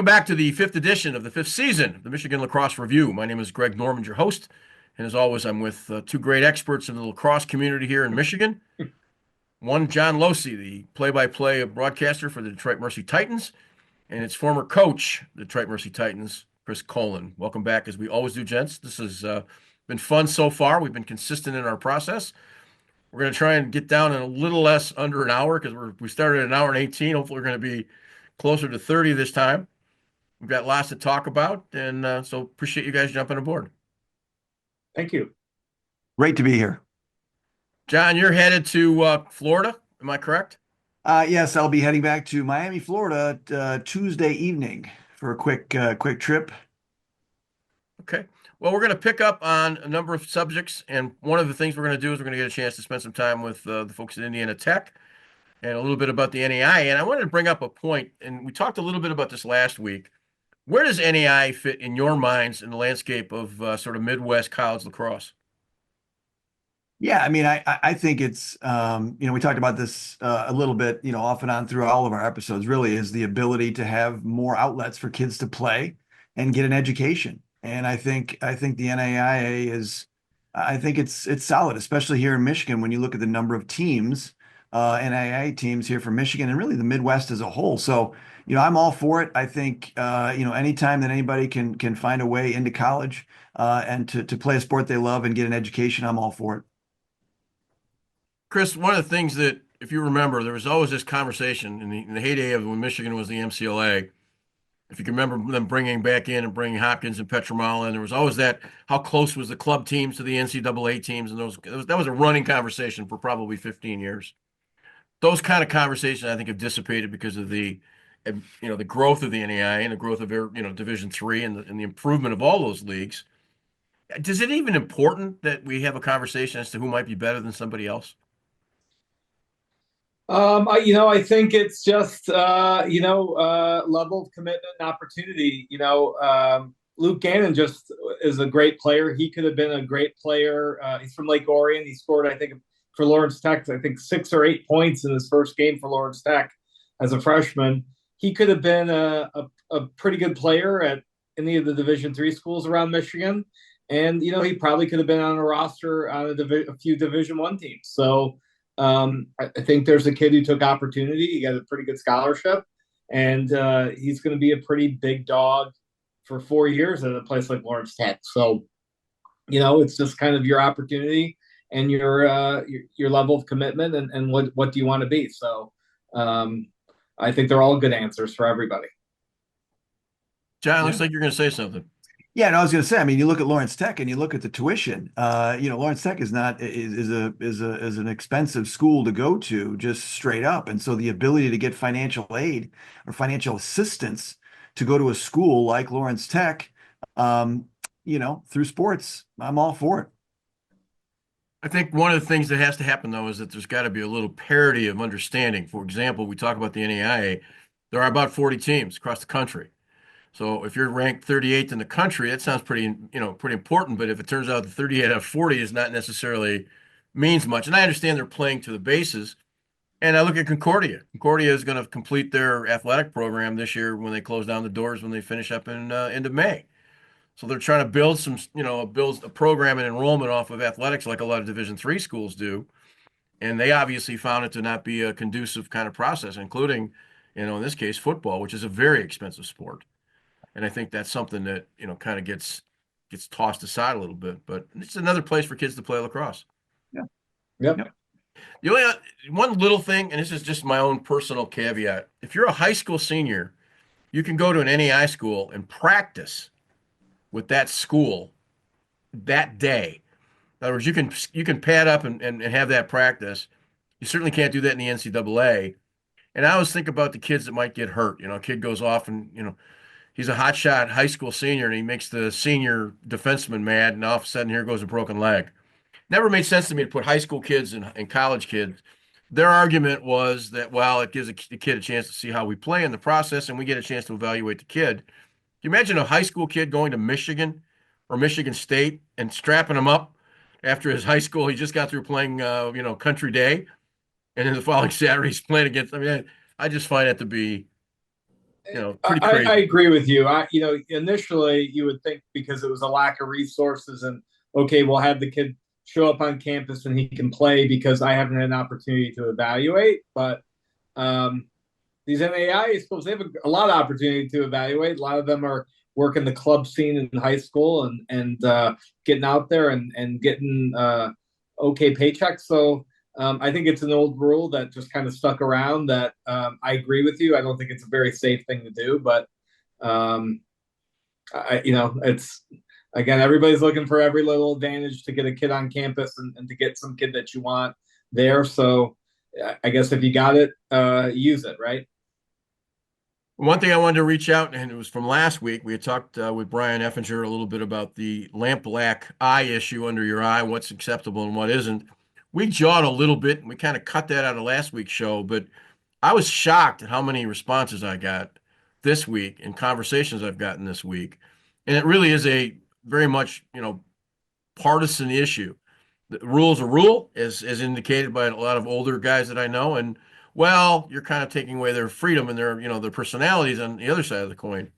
Welcome back to the fifth edition of the fifth season of the Michigan Lacrosse Review. My name is Greg Normand, your host, and as always, I'm with two great experts in the lacrosse community here in Michigan. One, John Losey, the play-by-play broadcaster for the Detroit Mercy Titans, and its former coach, the Detroit Mercy Titans, Chris Colin. Welcome back, as we always do, gents. This has been fun so far. We've been consistent in our process. We're going to try and get down in a little less under an hour because we started at an hour and 18. Hopefully, we're going to be closer to 30 this time. We've got lots to talk about, and so appreciate you guys jumping aboard. Thank you. Great to be here. John, you're headed to Florida. Am I correct? Yes, I'll be heading back to Miami, Florida, Tuesday evening for a quick trip. Okay. Well, we're going to pick up on a number of subjects, and one of the things we're going to do is we're going to get a chance to spend some time with the folks at Indiana Tech and a little bit about the NAI. And I wanted to bring up a point, and we talked a little bit about this last week. Where does NAI fit in your minds in the landscape of sort of Midwest college lacrosse? Yeah, I mean, I think it's, we talked about this a little bit, off and on through all of our episodes, really is the ability to have more outlets for kids to play and get an education. And I think the NAIA is, I think it's solid, especially here in Michigan, when you look at the number of teams, NAIA teams here from Michigan and really the Midwest as a whole. So, I'm all for it. I think, anytime that anybody can find a way into college and to play a sport they love and get an education, I'm all for it. Chris, one of the things that, if you remember, there was always this conversation in the heyday of when Michigan was the MCLA. If you can remember them bringing back in and bringing Hopkins and Petramala, and there was always that, how close was the club teams to the NCAA teams? And that was a running conversation for probably 15 years. Those kind of conversations, I think, have dissipated because of the growth of the NAI and the growth of Division III and the improvement of all those leagues. Is it even important that we have a conversation as to who might be better than somebody else? I think it's just, level of commitment and opportunity. Luke Gannon just is a great player. He could have been a great player. He's from Lake Orion. He scored, I think, for Lawrence Tech, 6 or 8 points in his first game for Lawrence Tech as a freshman. He could have been a pretty good player at any of the Division III schools around Michigan. And, he probably could have been on a roster on a few Division I teams. So, I think there's a kid who took opportunity. He got a pretty good scholarship, and he's going to be a pretty big dog for 4 years at a place like Lawrence Tech. So, it's just kind of your opportunity and your level of commitment and what do you want to be. So, I think they're all good answers for everybody. John, looks like you're going to say something. Yeah, and I was going to say, I mean, you look at Lawrence Tech and you look at the tuition. Lawrence Tech is an expensive school to go to, just straight up. And so the ability to get financial aid or financial assistance to go to a school like Lawrence Tech, through sports, I'm all for it. I think one of the things that has to happen, though, is that there's got to be a little parity of understanding. For example, we talk about the NAIA. There are about 40 teams across the country. So if you're ranked 38th in the country, that sounds pretty important. But if it turns out the 38 out of 40 is not necessarily means much, and I understand they're playing to the bases. And I look at Concordia. Concordia is going to complete their athletic program this year when they close down the doors when they finish up in end of May. So they're trying to build build a program and enrollment off of athletics like a lot of Division III schools do. And they obviously found it to not be a conducive kind of process, including, in this case, football, which is a very expensive sport. And I think that's something that, kind of gets tossed aside a little bit, but it's another place for kids to play lacrosse. Yeah. Yep. The only one little thing, and this is just my own personal caveat. If you're a high school senior, you can go to an NAI school and practice with that school that day. In other words, you can pad up and have that practice. You certainly can't do that in the NCAA. And I always think about the kids that might get hurt. A kid goes off and, he's a hotshot high school senior, and he makes the senior defenseman mad, and all of a sudden here goes a broken leg. Never made sense to me to put high school kids and college kids. Their argument was that, well, it gives the kid a chance to see how we play in the process, and we get a chance to evaluate the kid. Can you imagine a high school kid going to Michigan or Michigan State and strapping him up after his high school? He just got through playing, Country Day, and then the following Saturday he's playing against. I mean, I just find it to be pretty I crazy. agree with you. Initially you would think because it was a lack of resources and okay, we'll have the kid show up on campus and he can play because I haven't had an opportunity to evaluate. But um, these NAIA schools, they have a lot of opportunity to evaluate. A lot of them are working the club scene in high school and getting out there and getting okay paychecks. So I think it's an old rule that just kind of stuck around. That I agree with you. I don't think it's a very safe thing to do, but um, it's again, everybody's looking for every little advantage to get a kid on campus and to get some kid that you want there. So I guess if you got it, use it, right? One thing I wanted to reach out, and it was from last week. We had talked with Brian Effinger a little bit about the lamp black eye issue under your eye, what's acceptable and what isn't. We jawed a little bit, and we kind of cut that out of last week's show, but I was shocked at how many responses I got this week and conversations I've gotten this week. And it really is a very much, partisan issue. The rule's a rule, as indicated by a lot of older guys that I know, and well, you're kind of taking away their freedom and their personalities on the other side of the coin.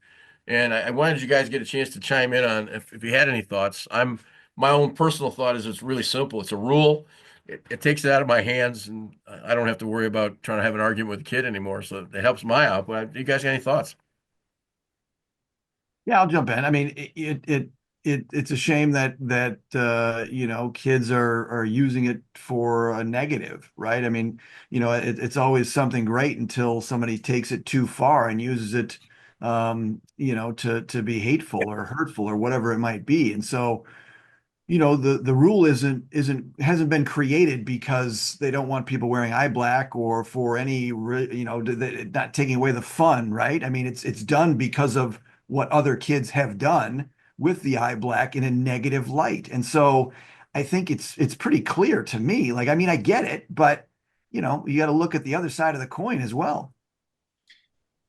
And I wanted you guys to get a chance to chime in on if you had any thoughts. My own personal thought is it's really simple. It's a rule. It takes it out of my hands, and I don't have to worry about trying to have an argument with a kid anymore. So it helps my out. But you guys got any thoughts? Yeah, I'll jump in. I mean, it's a shame that kids are using it for a negative, right? I mean, it's always something great until somebody takes it too far and uses it, to be hateful or hurtful or whatever it might be. And so, the rule hasn't been created because they don't want people wearing eye black or for any, not taking away the fun, right? I mean, it's done because of what other kids have done with the eye black in a negative light. And so I think it's pretty clear to me. Like, I mean, I get it, but you got to look at the other side of the coin as well.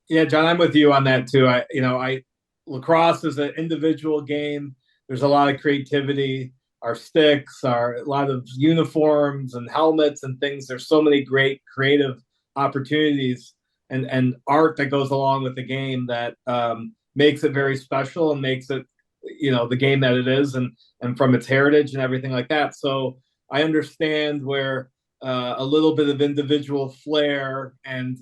Yeah, John, I'm with you on that too. I lacrosse is an individual game. There's a lot of creativity. Our sticks, a lot of uniforms and helmets and things. There's so many great creative opportunities and art that goes along with the game that makes it very special and makes it, the game that it is and from its heritage and everything like that. So I understand where a little bit of individual flair and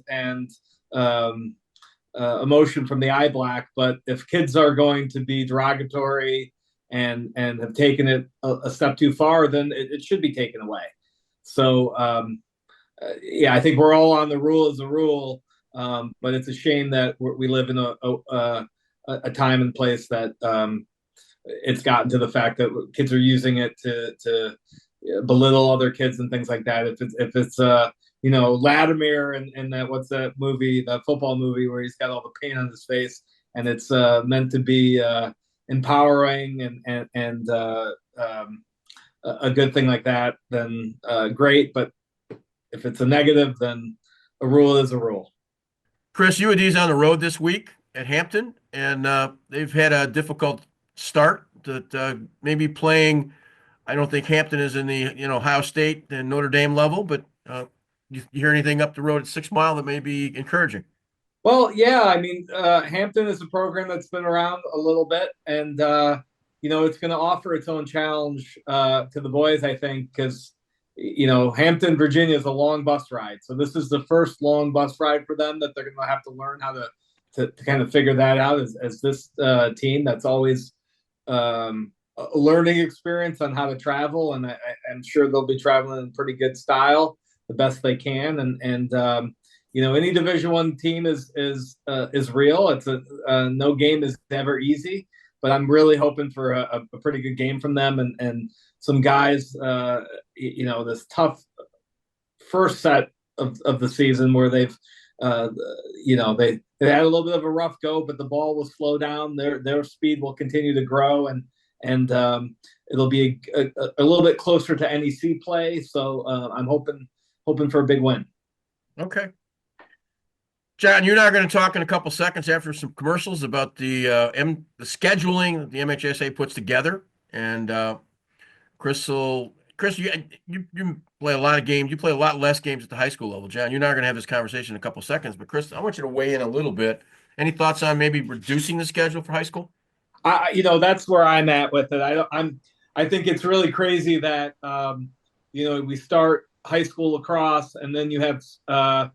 emotion from the eye black. But if kids are going to be derogatory and have taken it a step too far, then it should be taken away. So yeah, I think we're all on the rule as a rule, but it's a shame that we live in a time and place that it's gotten to the fact that kids are using it to belittle other kids and things like that. If it's Latimer and that what's that movie, that football movie where he's got all the paint on his face and it's meant to be empowering and a good thing like that, then great. But if it's a negative, then a rule is a rule. Chris, UAD's on the road this week at Hampton, and they've had a difficult start that maybe playing. I don't think Hampton is in the Ohio State and Notre Dame level, but you hear anything up the road at 6 Mile that may be encouraging? Well, yeah, I mean, Hampton is a program that's been around a little bit, and it's going to offer its own challenge to the boys, I think, because Hampton, Virginia is a long bus ride, so this is the first long bus ride for them that they're going to have to learn how to kind of figure that out as this team that's always a learning experience on how to travel, and I'm sure they'll be traveling in pretty good style, the best they can, and any Division I team is real. It's no game is ever easy, but I'm really hoping for a pretty good game from them and some guys. This tough first set of the season where they've they had a little bit of a rough go, but the ball will slow down. Their speed will continue to grow and it'll be a little bit closer to NEC play. So I'm hoping for a big win. Okay. John, you're not going to talk in a couple seconds after some commercials about the scheduling that the MHSA puts together. And Chris, you play a lot of games. You play a lot less games at the high school level. John, you're not going to have this conversation in a couple seconds. But Chris, I want you to weigh in a little bit Any thoughts on maybe reducing the schedule for high school? That's where I'm at with it. I think it's really crazy that we start high school lacrosse and then you have a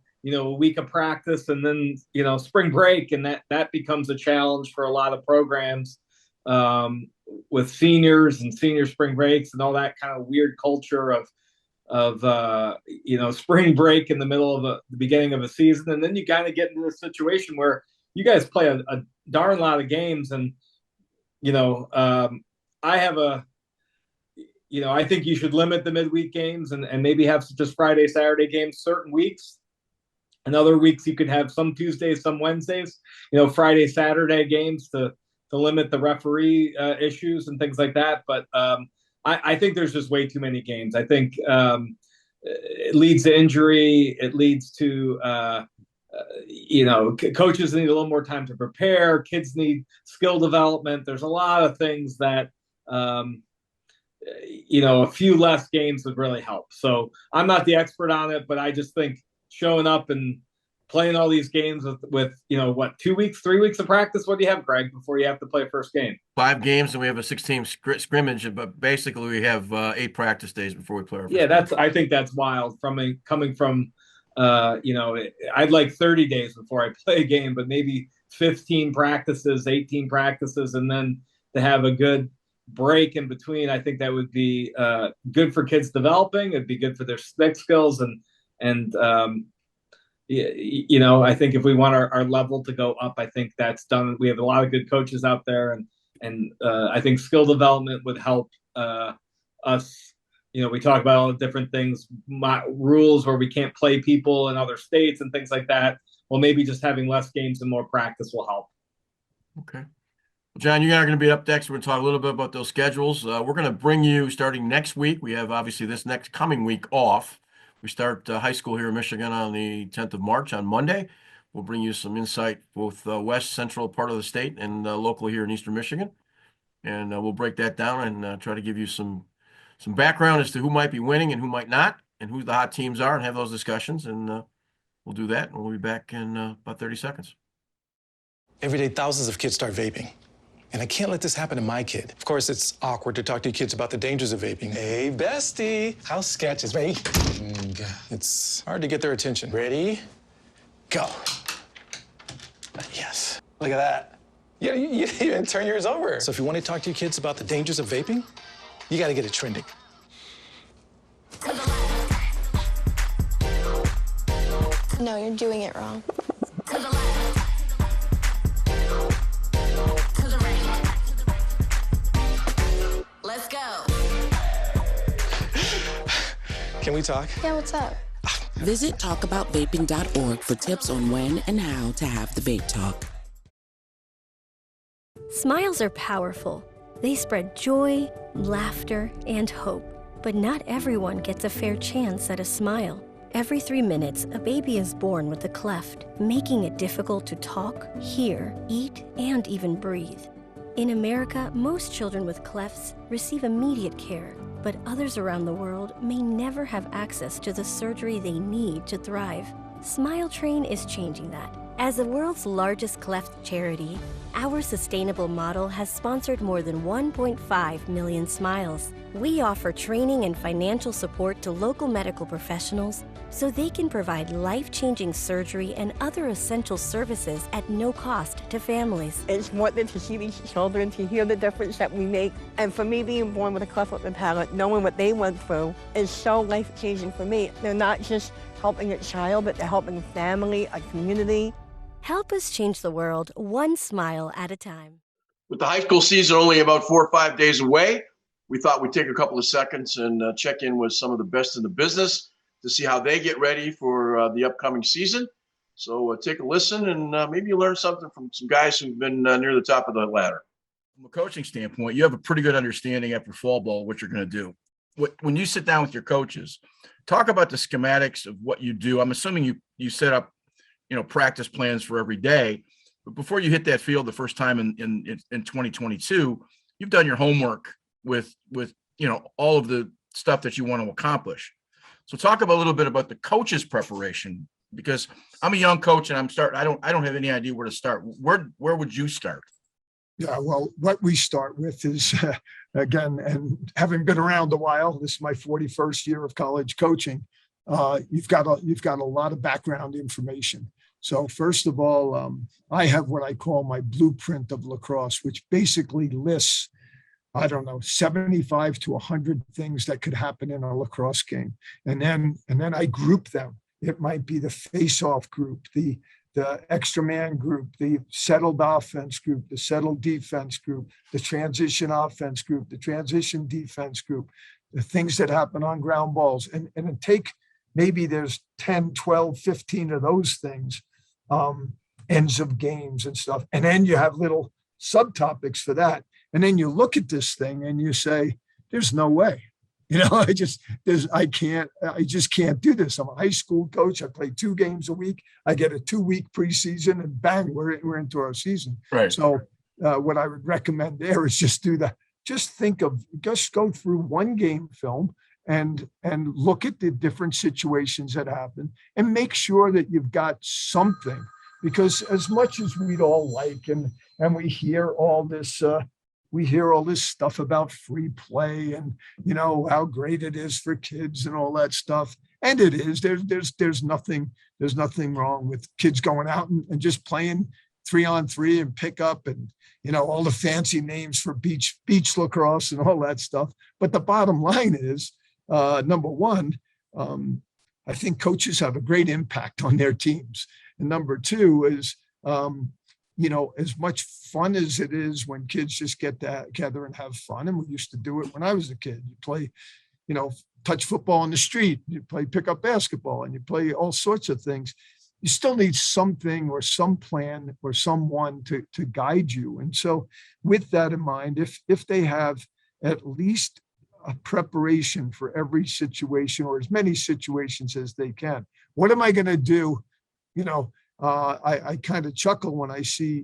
week of practice and then spring break, and that becomes a challenge for a lot of programs with seniors and senior spring breaks and all that kind of weird culture of spring break in the middle of the beginning of a season, and then you kind of get into a situation where you guys play a darn lot of games, and I have I think you should limit the midweek games and maybe have just Friday, Saturday games certain weeks. And other weeks you could have some Tuesdays, some Wednesdays, Friday, Saturday games to limit the referee issues and things like that. But I think there's just way too many games. I think it leads to injury. It leads to coaches need a little more time to prepare. Kids need skill development. There's a lot of things that, a few less games would really help. So I'm not the expert on it, but I just think showing up and playing all these games with 2 weeks, 3 weeks of practice. What do you have, Greg, before you have to play a first game? 5 games, and we have a 6-team scrimmage, but basically we have 8 practice days before we play our first game. I think that's wild coming from I'd like 30 days before I play a game, but maybe 15 practices, 18 practices, and then to have a good break in between. I think that would be good for kids developing. It'd be good for their stick skills, and I think if we want our level to go up, I think that's done. We have a lot of good coaches out there, and I think skill development would help us. We talk about all the different things, rules where we can't play people in other states and things like that. Well, maybe just having less games and more practice will help. Okay. John, you and I are going to be up next. We're going to talk a little bit about those schedules. We're going to bring you starting next week. We have obviously this next coming week off. We start high school here in Michigan on the 10th of March on Monday. We'll bring you some insight, both west central part of the state and locally here in Eastern Michigan. And we'll break that down and try to give you some background as to who might be winning and who might not, and who the hot teams are, and have those discussions. And we'll do that, and we'll be back in about 30 seconds. Every day, thousands of kids start vaping. And I can't let this happen to my kid. Of course, it's awkward to talk to kids about the dangers of vaping. Hey, bestie. House sketches, ready? It's hard to get their attention. Ready? Go. Yes. Look at that. Yeah, you even turn yours over. So if you want to talk to your kids about the dangers of vaping, you got to get it trending. No, you're doing it wrong. Let's go. Can we talk? Yeah, what's up? Visit talkaboutvaping.org for tips on when and how to have the vape talk. Smiles are powerful. They spread joy, laughter, and hope. But not everyone gets a fair chance at a smile. Every 3 minutes, a baby is born with a cleft, making it difficult to talk, hear, eat, and even breathe. In America, most children with clefts receive immediate care, but others around the world may never have access to the surgery they need to thrive. Smile Train is changing that. As the world's largest cleft charity, our sustainable model has sponsored more than 1.5 million smiles. We offer training and financial support to local medical professionals so they can provide life-changing surgery and other essential services at no cost to families. It's important to see these children, to hear the difference that we make. And for me, being born with a cleft lip and palate, knowing what they went through is so life-changing for me. They're not just helping a child, but they're helping a family, a community. Help us change the world one smile at a time. With the high school season only about 4 or 5 days away, we thought we'd take a couple of seconds and check in with some of the best in the business to see how they get ready for the upcoming season. So take a listen, and maybe you learn something from some guys who've been near the top of the ladder. From a coaching standpoint, you have a pretty good understanding after fall ball what you're going to do. When you sit down with your coaches, talk about the schematics of what you do. I'm assuming you set up practice plans for every day, but before you hit that field the first time in 2022, you've done your homework with all of the stuff that you want to accomplish. So talk a little bit about the coach's preparation Because I'm a young coach and I don't have any idea where to start. Where would you start? Yeah, well, what we start with is, again, and having been around a while, this is my 41st year of college coaching. You've got a lot of background information. So first of all, I have what I call my blueprint of lacrosse, which basically lists, I don't know, 75 to 100 things that could happen in a lacrosse game, and then I group them. It might be the face-off group, the extra man group, the settled offense group, the settled defense group, the transition offense group, the transition defense group, the things that happen on ground balls. And then take, maybe there's 10, 12, 15 of those things, ends of games and stuff. And then you have little subtopics for that. And then you look at this thing and you say, there's no way. I just can't do this. I'm a high school coach. I play 2 games a week. I get a 2-week preseason, and bang, we're into our season. Right. So what I would recommend there is just go through 1 game film and look at the different situations that happen and make sure that you've got something, because as much as we'd all like, and we hear all this, stuff about free play and, how great it is for kids and all that stuff. And it is, there's nothing wrong with kids going out and just playing 3-on-3 and pick up and, all the fancy names for beach lacrosse and all that stuff. But the bottom line is, number one, I think coaches have a great impact on their teams. And number 2 is, as much fun as it is when kids just get together and have fun. And we used to do it when I was a kid. You play, touch football on the street, you play pickup basketball, and you play all sorts of things. You still need something or some plan or someone to guide you. And so with that in mind, if they have at least a preparation for every situation, or as many situations as they can, what am I going to do? I kind of chuckle when I see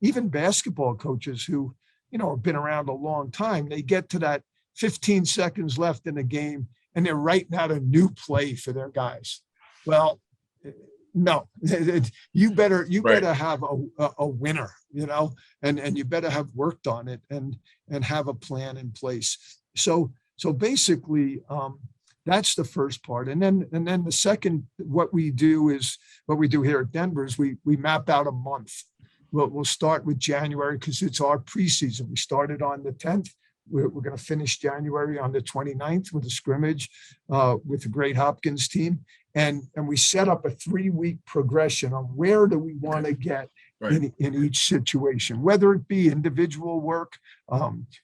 even basketball coaches who, have been around a long time. They get to that 15 seconds left in a game and they're writing out a new play for their guys. Well, no, you better have a winner, and you better have worked on it and have a plan in place. So basically, that's the first part. And then the second, what we do here at Denver is we map out a month. We'll start with January because it's our preseason. We started on the 10th. We're going to finish January on the 29th with a scrimmage with the Great Hopkins team. And we set up a 3-week progression on where do we want to get in each situation, whether it be individual work,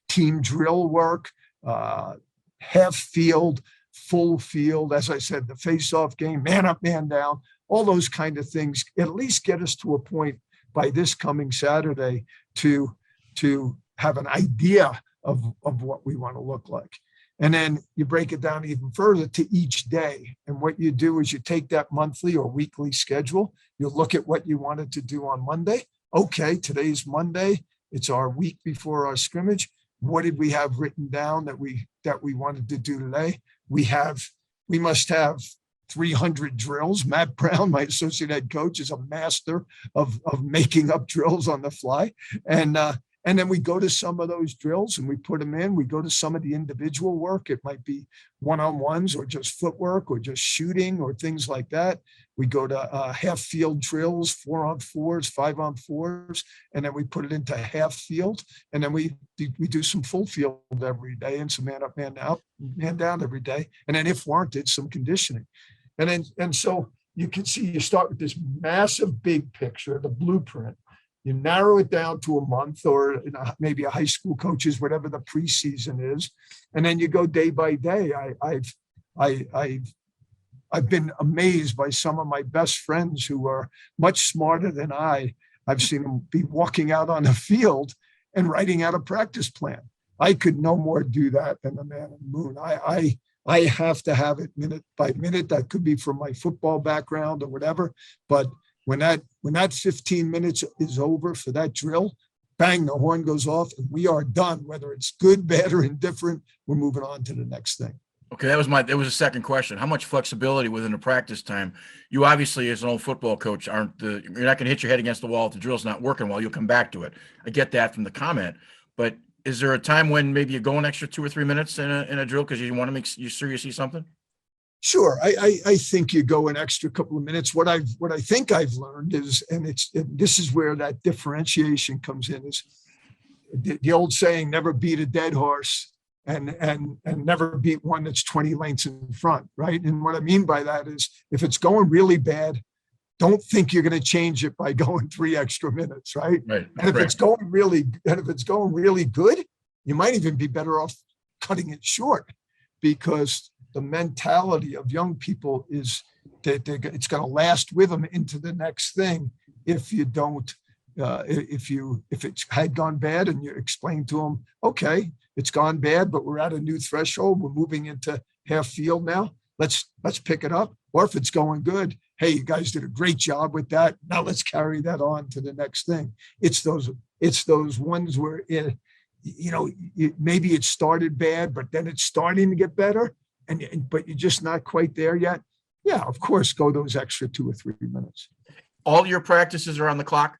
team drill work, half field, full field, as I said, the face-off game, man up, man down, all those kind of things, at least get us to a point by this coming Saturday to have an idea of what we want to look like. And then you break it down even further to each day. And what you do is you take that monthly or weekly schedule, you look at what you wanted to do on Monday. Okay, today's Monday. It's our week before our scrimmage. What did we have written down that we wanted to do today? We must have 300 drills. Matt Brown, my associate head coach, is a master of making up drills on the fly. And then we go to some of those drills and we put them in. We go to some of the individual work. It might be one-on-ones or just footwork or just shooting or things like that. We go to half field drills, 4-on-4s, 5-on-4s, and then we put it into half field. And then we do some full field every day and some man up, man down every day. And then if warranted, some conditioning. And so you can see, you start with this massive big picture, the blueprint. You narrow it down to a month or maybe a high school coaches, whatever the preseason is. And then you go day by day. I've been amazed by some of my best friends who are much smarter than I. I've seen them be walking out on the field and writing out a practice plan. I could no more do that than the man in the moon. I have to have it minute by minute. That could be from my football background or whatever. But when that 15 minutes is over for that drill, bang, the horn goes off and we are done. Whether it's good, bad, or indifferent, we're moving on to the next thing. Okay, that was a second question. How much flexibility within the practice time? You obviously, as an old football coach, you're not going to hit your head against the wall if the drill's not working well. You'll come back to it. I get that from the comment, but is there a time when maybe you go an extra 2 or 3 minutes in a drill because you want to make sure you see something? Sure, I think you go an extra couple of minutes. What I think I've learned is, and this is where that differentiation comes in, is the old saying, never beat a dead horse and never beat one that's 20 lengths in front, right? And what I mean by that is, if it's going really bad, don't think you're going to change it by going 3 extra minutes, right? Right. And if it's going really good, you might even be better off cutting it short, because the mentality of young people is that it's going to last with them into the next thing. If you don't, if it's had gone bad and you explain to them, okay, it's gone bad, but we're at a new threshold. We're moving into half field now. Let's pick it up. Or if it's going good, hey, you guys did a great job with that. Now let's carry that on to the next thing. It's those ones where maybe it started bad, but then it's starting to get better, but you're just not quite there yet. Yeah, of course, go those extra 2 or 3 minutes. All your practices are on the clock?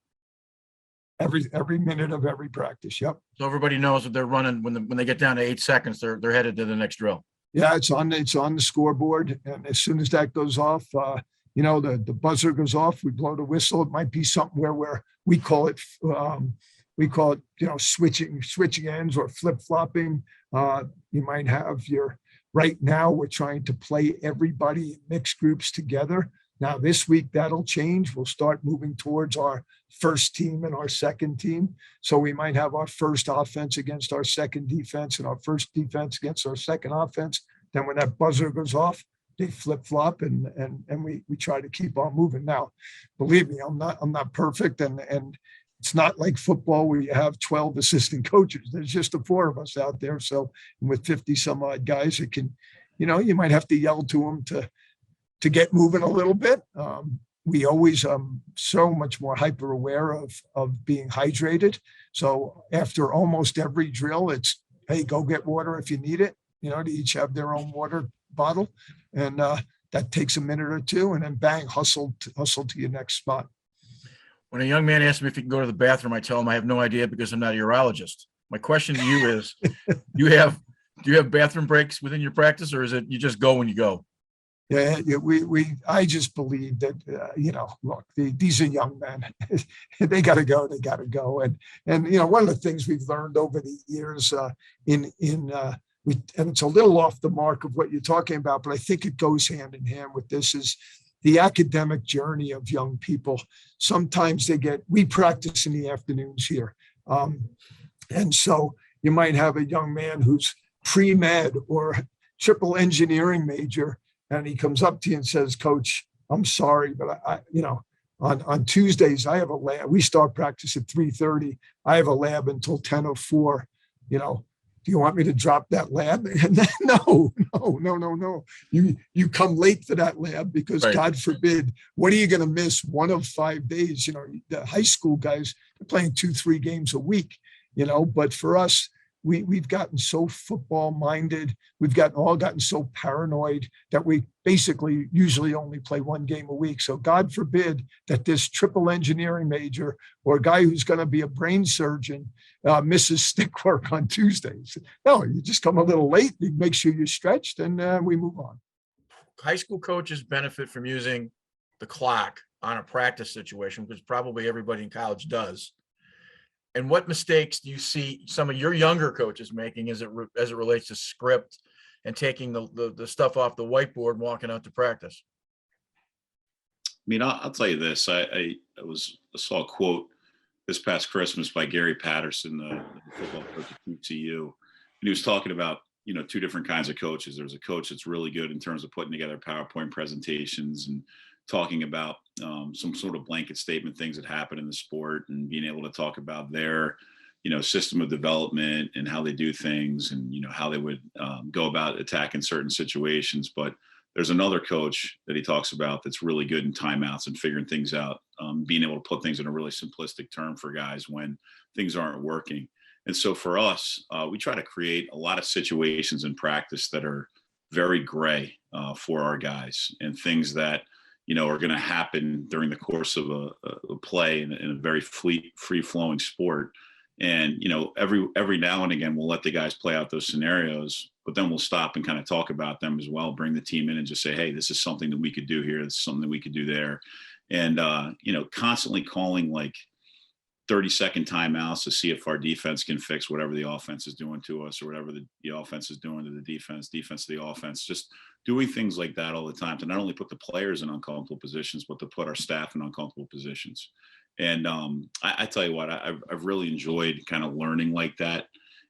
Every minute of every practice. Yep. So everybody knows that they're running when they get down to 8 seconds, they're headed to the next drill. Yeah, it's on the scoreboard, and as soon as that goes off, the buzzer goes off. We blow the whistle. It might be something where we call it switching ends or flip flopping. You might have right now we're trying to play everybody in mixed groups together. Now this week that'll change. We'll start moving towards our first team and our second team. So we might have our first offense against our second defense and our first defense against our second offense. Then when that buzzer goes off, they flip flop and we try to keep on moving. Now, believe me, I'm not perfect, and it's not like football where you have 12 assistant coaches. There's just the 4 of us out there. So with 50 some odd guys, it can, you might have to yell to them to get moving a little bit. We always so much more hyper aware of being hydrated. So after almost every drill, it's, hey, go get water if you need it. They each have their own water bottle, and that takes a minute or 2, and then bang, hustle to your next spot. When a young man asks me if he can go to the bathroom, I tell him I have no idea because I'm not a urologist. My question to you is, do you have bathroom breaks within your practice, or is it you just go when you go? Yeah, I just believe that, look, these are young men. They got to go. And one of the things we've learned over the years and it's a little off the mark of what you're talking about, but I think it goes hand in hand with this, is the academic journey of young people. Sometimes we practice in the afternoons here. And so you might have a young man who's pre-med or triple engineering major, and he comes up to you and says, Coach, I'm sorry, but on Tuesdays, I have a lab. We start practice at 3:30. I have a lab until 10:04. Do you want me to drop that lab? No. You come late for that lab because, right, God forbid, what are you going to miss? 1 of 5 days. The high school guys are playing 2-3 games a week, but for us, we've gotten so football minded. We've gotten so paranoid that we basically usually only play 1 game a week. So God forbid that this triple engineering major or a guy who's going to be a brain surgeon misses stick work on Tuesdays. No, you just come a little late, you make sure you're stretched, and we move on. High school coaches benefit from using the clock on a practice situation, which probably everybody in college does. And what mistakes do you see some of your younger coaches making as it relates to script and taking the stuff off the whiteboard and walking out to practice? I mean, I'll tell you this. I saw a quote this past Christmas by Gary Patterson, the football coach at QCU, and he was talking about 2 different kinds of coaches. There's a coach that's really good in terms of putting together PowerPoint presentations and talking about some sort of blanket statement things that happen in the sport, and being able to talk about their system of development and how they do things, and how they would go about attacking certain situations. But there's another coach that he talks about that's really good in timeouts and figuring things out, being able to put things in a really simplistic term for guys when things aren't working. And so for us, we try to create a lot of situations in practice that are very gray for our guys, and things that are going to happen during the course of a play in a very free flowing sport. And every now and again we'll let the guys play out those scenarios, but then we'll stop and kind of talk about them as well, bring the team in and just say, hey, this is something that we could do here, this is something that we could do there. And constantly calling like 30-second timeouts to see if our defense can fix whatever the offense is doing to us, or whatever the offense is doing to the defense to the offense. Just doing things like that all the time to not only put the players in uncomfortable positions, but to put our staff in uncomfortable positions. And I tell you what, I've really enjoyed kind of learning like that.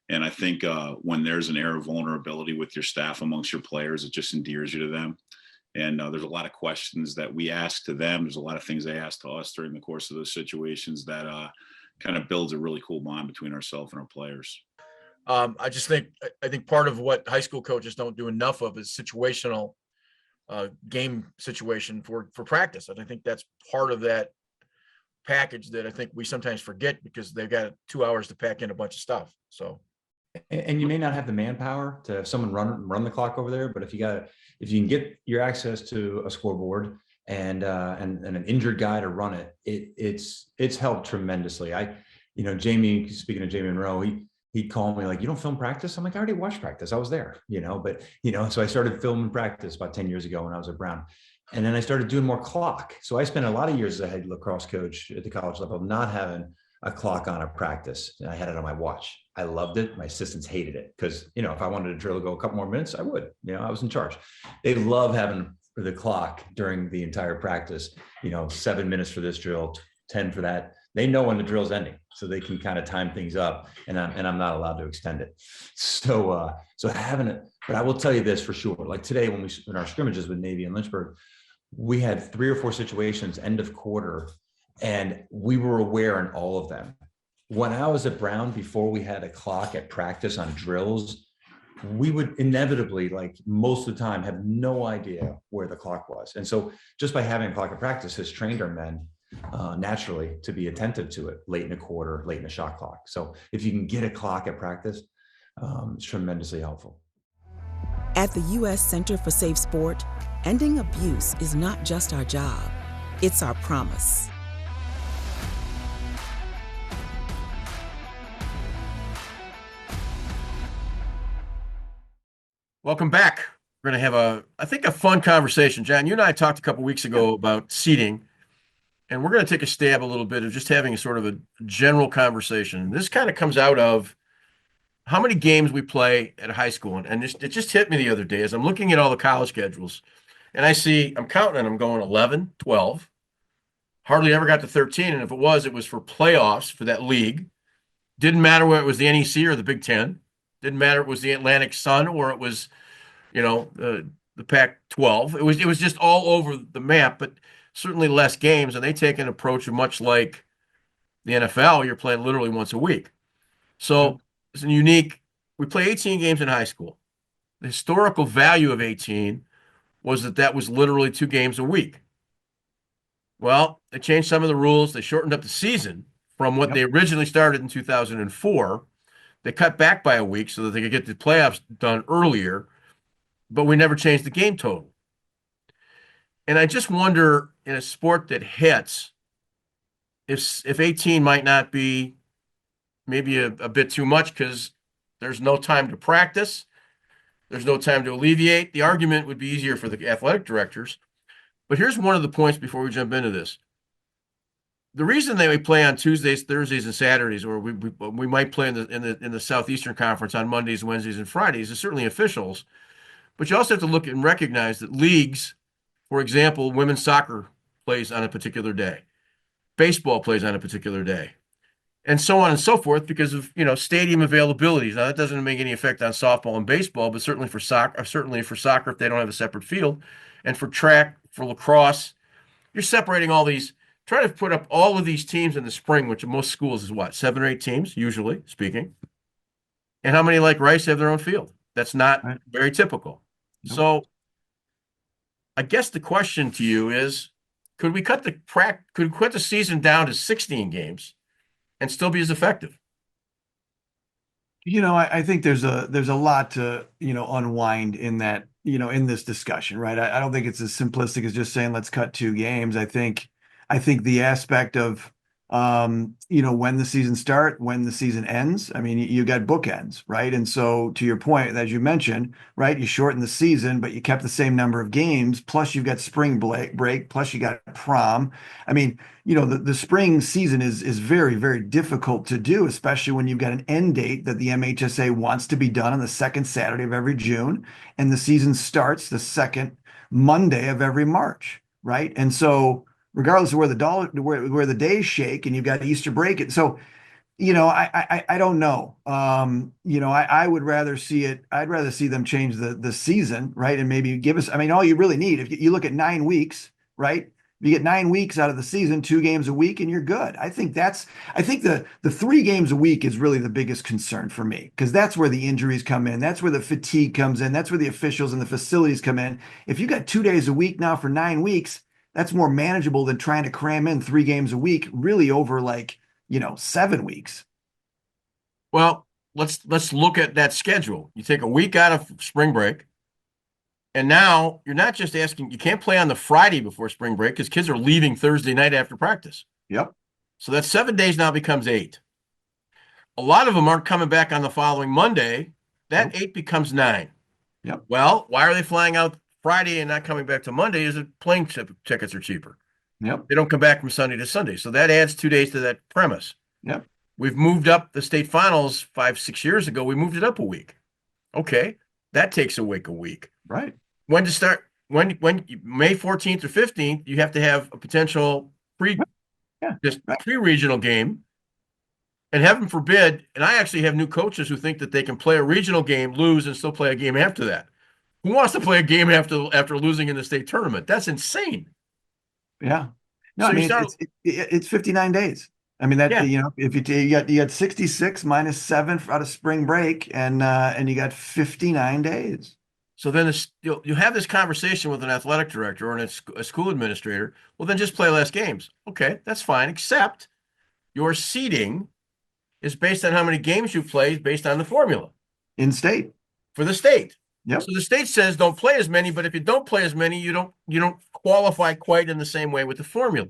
And I think when there's an air of vulnerability with your staff amongst your players, it just endears you to them. And there's a lot of questions that we ask to them. There's a lot of things they ask to us during the course of those situations that kind of builds a really cool bond between ourselves and our players. I think part of what high school coaches don't do enough of is situational game situation for practice. And I think that's part of that package that I think we sometimes forget, because they've got 2 hours to pack in a bunch of stuff. So. And you may not have the manpower to have someone run the clock over there, but if you can get your access to a scoreboard and an injured guy to run it, it's helped tremendously. Jamie, speaking of Jamie Monroe, he'd call me like, you don't film practice? I'm like, I already watched practice. I was there, so I started filming practice about 10 years ago when I was at Brown. And then I started doing more clock. So I spent a lot of years as a head lacrosse coach at the college level, not having a clock on a practice. And I had it on my watch. I loved it. My assistants hated it because, if I wanted to drill go a couple more minutes, I would, I was in charge. They love having the clock during the entire practice, 7 minutes for this drill, 10 for that. They know when the drill's ending, so they can kind of time things up, and I'm not allowed to extend it. So having it, but I will tell you this for sure. Like today, in our scrimmages with Navy and Lynchburg, we had 3 or 4 situations end of quarter, and we were aware in all of them. When I was at Brown, before we had a clock at practice on drills, we would inevitably, like most of the time, have no idea where the clock was. And so just by having a clock at practice has trained our men naturally to be attentive to it late in a quarter, late in a shot clock. So if you can get a clock at practice, it's tremendously helpful. At the U.S. Center for Safe Sport, ending abuse is not just our job, it's our promise. Welcome back. We're going to have a fun conversation. John, you and I talked a couple weeks ago about seating, and we're going to take a stab a little bit of just having a sort of a general conversation. This kind of comes out of how many games we play at a high school. And it just hit me the other day as I'm looking at all the college schedules, and I'm counting and I'm going 11, 12, hardly ever got to 13. And if it was for playoffs for that league. Didn't matter whether it was the NEC or the Big Ten. Didn't matter if it was the Atlantic Sun or it was, the Pac-12. It was just all over the map, but certainly less games. And they take an approach of much like the NFL. You're playing literally once a week. So it's unique. We play 18 games in high school. The historical value of 18 was that was literally 2 games a week. Well, they changed some of the rules. They shortened up the season from what they originally started in 2004. They cut back by a week so that they could get the playoffs done earlier, but we never changed the game total. And I just wonder, in a sport that hits, if 18 might not be maybe a bit too much, because there's no time to practice. There's no time to alleviate. The argument would be easier for the athletic directors. But here's one of the points before we jump into this. The reason they play on Tuesdays, Thursdays, and Saturdays, or we might play in the Southeastern Conference on Mondays, Wednesdays, and Fridays, is certainly officials. But you also have to look and recognize that leagues, for example, women's soccer plays on a particular day, baseball plays on a particular day, and so on and so forth, because of stadium availabilities. Now that doesn't make any effect on softball and baseball, but certainly for soccer if they don't have a separate field, and for track, for lacrosse, you're separating all these. Try to put up all of these teams in the spring, which in most schools is what, 7 or 8 teams, usually speaking. And how many, like Rice, have their own field? That's not very typical. Nope. So I guess the question to you is, could we cut the season down to 16 games and still be as effective? I think there's a lot to, unwind in that in this discussion, right? I don't think it's as simplistic as just saying let's cut 2 games. I think the aspect of when the season start, when the season ends. I mean, you got bookends, right? And so to your point, as you mentioned, right, you shortened the season, but you kept the same number of games. Plus, you've got spring break. Plus, you got prom. I mean, the spring season is very, very difficult to do, especially when you've got an end date that the MHSA wants to be done on the second Saturday of every June, and the season starts the second Monday of every March, right? And so regardless of where the days shake, and you've got Easter break. And so, I don't know. I would rather see it. I'd rather see them change the season, right? And maybe give us, I mean, all you really need, if you look at 9 weeks, right? You get 9 weeks out of the season, 2 games a week, and you're good. I think the 3 games a week is really the biggest concern for me, because that's where the injuries come in. That's where the fatigue comes in. That's where the officials and the facilities come in. If you got 2 days a week now for 9 weeks, that's more manageable than trying to cram in 3 games a week, really over 7 weeks. Well, let's look at that schedule. You take a week out of spring break, and now you're not just asking, you can't play on the Friday before spring break because kids are leaving Thursday night after practice. Yep. So that 7 days now becomes 8. A lot of them aren't coming back on the following Monday. That 8 becomes 9. Yep. Well, why are they flying out Friday and not coming back to Monday? Is it plane tickets are cheaper? Yep. They don't come back from Sunday to Sunday. So that adds 2 days to that premise. Yep. We've moved up the state finals 5-6 years ago. We moved it up a week. Okay. That takes away a week. Right. When to start, when May 14th or 15th, you have to have a potential pre-regional game. And heaven forbid, and I actually have new coaches who think that they can play a regional game, lose, and still play a game after that. Who wants to play a game after losing in the state tournament? That's insane. Yeah. No, So I mean, start, it's 59 days. I mean, that, if you got 66 minus 7 out of spring break, and you got 59 days. So then you have this conversation with an athletic director or a school administrator. Well, then just play less games. Okay, that's fine, except your seeding is based on how many games you played based on the formula. In state. For the state. Yep. So the state says don't play as many, but if you don't play as many, you don't qualify quite in the same way with the formula.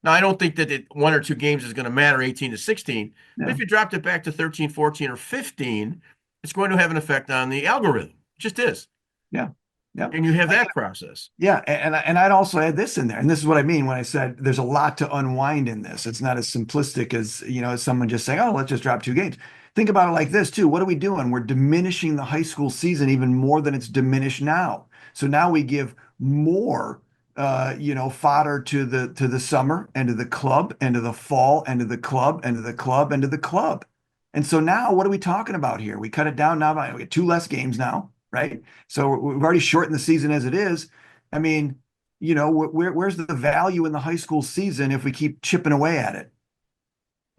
Now, I don't think that 1 or 2 games is going to matter 18 to 16. Yeah. But if you dropped it back to 13, 14, or 15, it's going to have an effect on the algorithm. It just is. Yeah. Yeah. And you have that process. Yeah. And I'd also add this in there. And this is what I mean when I said there's a lot to unwind in this. It's not as simplistic as, as someone just saying, oh, let's just drop 2 games. Think about it like this too. What are we doing? We're diminishing the high school season even more than it's diminished now. So now we give more, fodder to the summer and to the club and to the fall and to the club and to the club and to the club. And so now what are we talking about here? We cut it down now. We get 2 less games now, right? So we've already shortened the season as it is. I mean, where's the value in the high school season if we keep chipping away at it?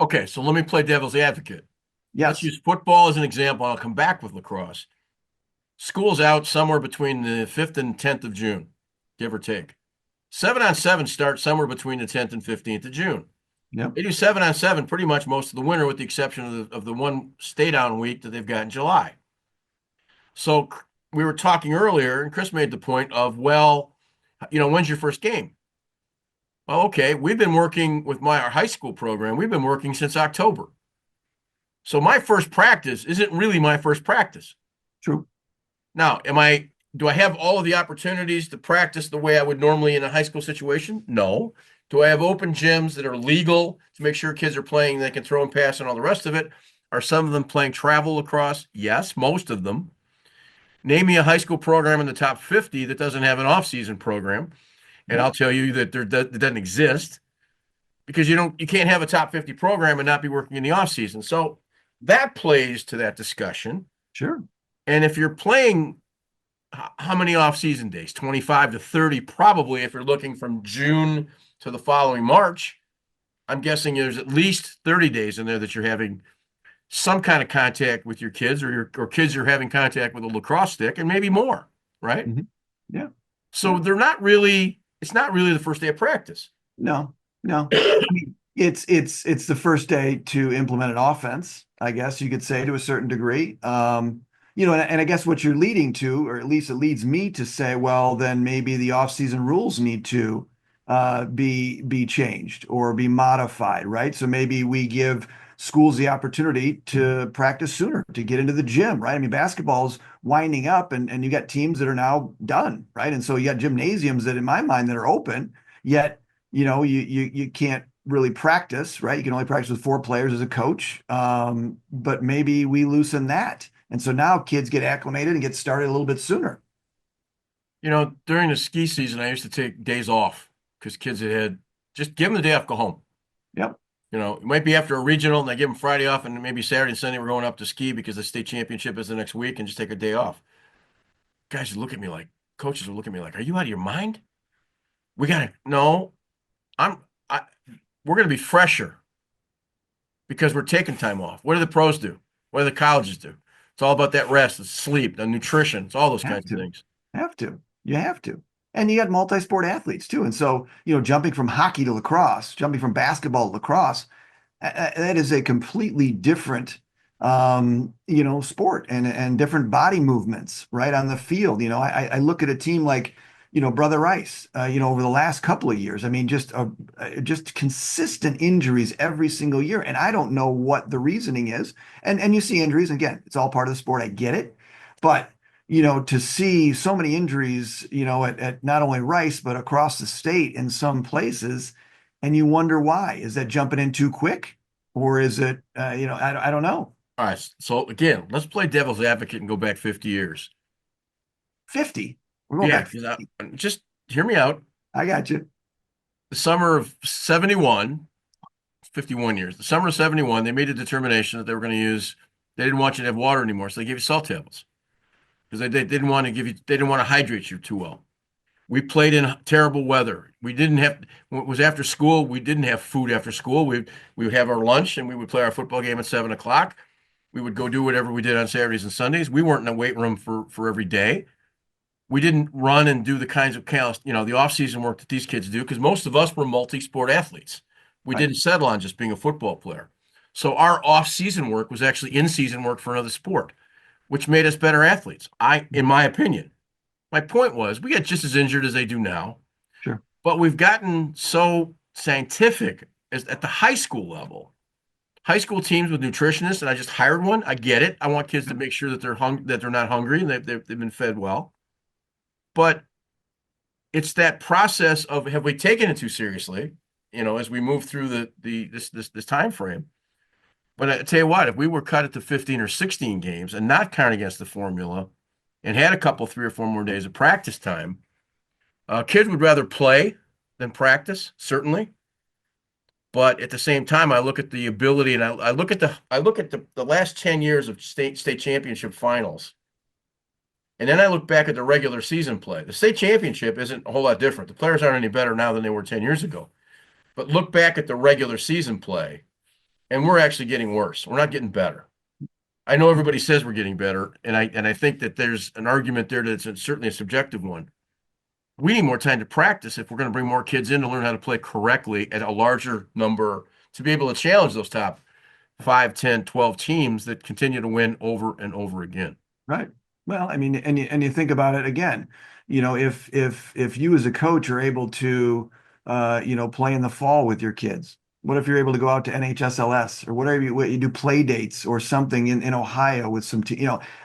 Okay, so let me play devil's advocate. Yes. Let's use football as an example. I'll come back with lacrosse. School's out somewhere between the 5th and 10th of June, give or take. 7-on-7 starts somewhere between the 10th and 15th of June. Yep. They do 7-on-7 pretty much most of the winter, with the exception of the one stay-down week that they've got in July. So we were talking earlier, and Chris made the point of, when's your first game? Well, okay, we've been working with our high school program. We've been working since October. So my first practice isn't really my first practice. True. Now, do I have all of the opportunities to practice the way I would normally in a high school situation? No. Do I have open gyms that are legal to make sure kids are playing, they can throw and pass and all the rest of it? Are some of them playing travel lacrosse? Yes, most of them. Name me a high school program in the top 50 that doesn't have an off-season program, and I'll tell you that that doesn't exist, because you can't have a top 50 program and not be working in the off-season. So that plays to that discussion. Sure. And if you're playing, how many off-season days? 25 to 30, probably, if you're looking from June to the following March. I'm guessing there's at least 30 days in there that you're having some kind of contact with your kids, or kids are having contact with a lacrosse stick, and maybe more, right? Mm-hmm. Yeah. So it's not really the first day of practice. No. I mean, it's the first day to implement an offense, I guess you could say, to a certain degree. and I guess what you're leading to, or at least it leads me to say, well, then maybe the off-season rules need to be changed or be modified, right? So maybe we give schools the opportunity to practice sooner, to get into the gym, right? I mean, basketball's winding up, and you got teams that are now done, right? And so you got gymnasiums that, in my mind, that are open, yet you can't really practice, right? You can only practice with 4 players as a coach. But maybe we loosen that. And so now kids get acclimated and get started a little bit sooner. During the ski season, I used to take days off because kids had just give them the day off, go home. Yep. It might be after a regional and I give them Friday off, and maybe Saturday and Sunday we're going up to ski because the state championship is the next week, and just take a day off. Guys would look at me like, coaches would look at me like, are you out of your mind? No, we're going to be fresher because we're taking time off. What do the pros do? What do the colleges do? It's all about that rest, the sleep, the nutrition. It's all those kinds of things. You have to. And you got multi-sport athletes too. And so, jumping from hockey to lacrosse, jumping from basketball to lacrosse, that is a completely different, sport and different body movements right on the field. I look at a team like, Brother Rice, over the last couple of years. I mean, just consistent injuries every single year. And I don't know what the reasoning is. And you see injuries, again, it's all part of the sport. I get it. But to see so many injuries, at not only Rice, but across the state in some places, and you wonder why. Is that jumping in too quick? Or is it, I don't know. All right. So again, let's play devil's advocate and go back 50 years. 50? We're going back 50. Just hear me out. I got you. The summer of 71, 51 years. The summer of 71, they made a determination that they didn't want you to have water anymore, so they gave you salt tablets. Because they didn't want to hydrate you too well. We played in terrible weather. When it was after school, we didn't have food after school. We would have our lunch and we would play our football game at 7:00. We would go do whatever we did on Saturdays and Sundays. We weren't in a weight room for every day. We didn't run and do the kinds of the off-season work that these kids do, because most of us were multi-sport athletes. We didn't settle on just being a football player. So our off-season work was actually in-season work for another sport, which made us better athletes, in my opinion. My point was, we got just as injured as they do now. Sure. But we've gotten so scientific at the high school level. High school teams with nutritionists, and I just hired one. I get it. I want kids to make sure that they're not hungry and they've been fed well. But it's that process of, have we taken it too seriously, as we move through this time frame? But I tell you what, if we were cut it to 15 or 16 games and not count against the formula and had a couple, 3 or 4 more days of practice time, kids would rather play than practice, certainly. But at the same time, I look at the ability, and I look at the last 10 years of state championship finals. And then I look back at the regular season play. The state championship isn't a whole lot different. The players aren't any better now than they were 10 years ago. But look back at the regular season play, and we're actually getting worse. We're not getting better. I know everybody says we're getting better, and I think that there's an argument there that's certainly a subjective one. We need more time to practice if we're going to bring more kids in to learn how to play correctly at a larger number, to be able to challenge those top 5, 10, 12 teams that continue to win over and over again. Right. Well, I mean, and you think about it again, if you as a coach are able to, play in the fall with your kids. What if you're able to go out to NHSLS or whatever you do, play dates or something in Ohio with some,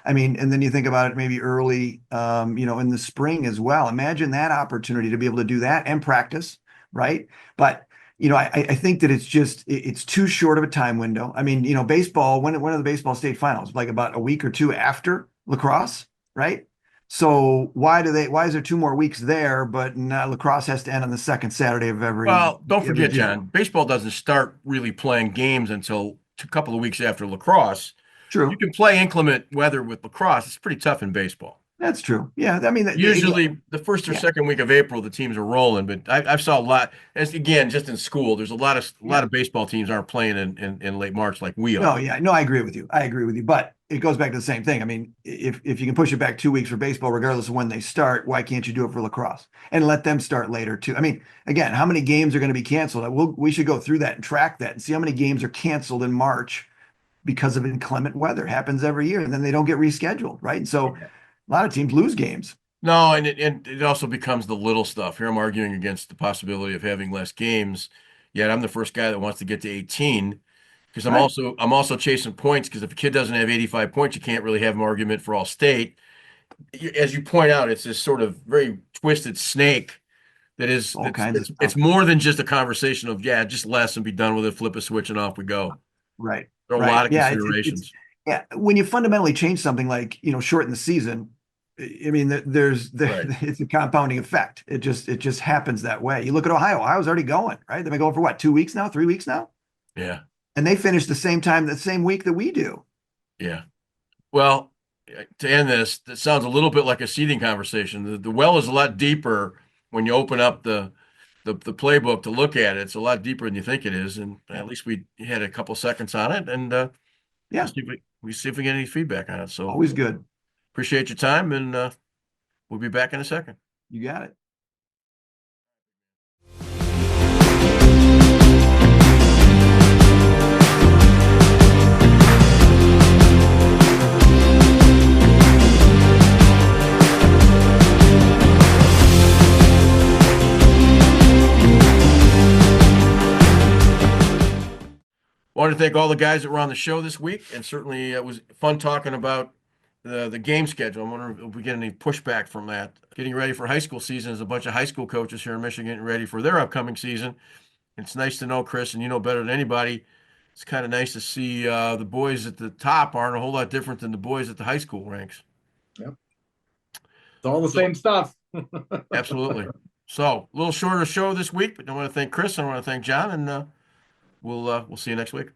and then you think about it maybe early, in the spring as well. Imagine that opportunity to be able to do that and practice, right? But, I think that it's too short of a time window. I mean, baseball, when are the baseball state finals? Like about a week or two after lacrosse, right? So why is there 2 more weeks there, but lacrosse has to end on the second Saturday of every? Well, don't forget, John, baseball doesn't start really playing games until a couple of weeks after lacrosse. True. You can play inclement weather with lacrosse. It's pretty tough in baseball. That's true. Yeah, I mean, usually the first or second week of April, the teams are rolling. But I saw a lot. Again, just in school, there's a lot of baseball teams aren't playing in late March like we are. No, yeah, no, I agree with you. But it goes back to the same thing. I mean, if you can push it back 2 weeks for baseball, regardless of when they start, why can't you do it for lacrosse and let them start later too? I mean, again, how many games are going to be canceled? We should go through that and track that and see how many games are canceled in March because of inclement weather. It happens every year, and then they don't get rescheduled, right? And so a lot of teams lose games. No, and it also becomes the little stuff. Here I'm arguing against the possibility of having less games, yet I'm the first guy that wants to get to 18 because Right. I'm also chasing points because if a kid doesn't have 85 points, you can't really have an argument for all state. As you point out, it's this sort of very twisted snake that is All kinds of it's stuff. more than just a conversation of just less and be done with it, flip a switch and off we go. Right. There are a Right. lot of Yeah, considerations. yeah. When you fundamentally change something like, shorten the season, I mean, Right. it's a compounding effect. It just happens that way. You look at Ohio. Ohio's already going, right? They've been going for what, 2 weeks now, 3 weeks now? Yeah. And they finish the same time, the same week that we do. Yeah. Well, to end this, that sounds a little bit like a seating conversation. The well is a lot deeper when you open up the playbook to look at it. It's a lot deeper than you think it is, and at least we had a couple seconds on it, and Yeah. we see if we get any feedback on it. So Always good. appreciate your time, and we'll be back in a second. You got it. Want to thank all the guys that were on the show this week, and certainly it was fun talking about the game schedule. I'm wondering if we get any pushback from that. Getting ready for high school season is a bunch of high school coaches here in Michigan getting ready for their upcoming season. It's nice to know, Chris, and you know better than anybody. It's kind of nice to see the boys at the top aren't a whole lot different than the boys at the high school ranks. Yep. It's all the same stuff. Absolutely. So a little shorter show this week, but I want to thank Chris and I want to thank John, and we'll see you next week.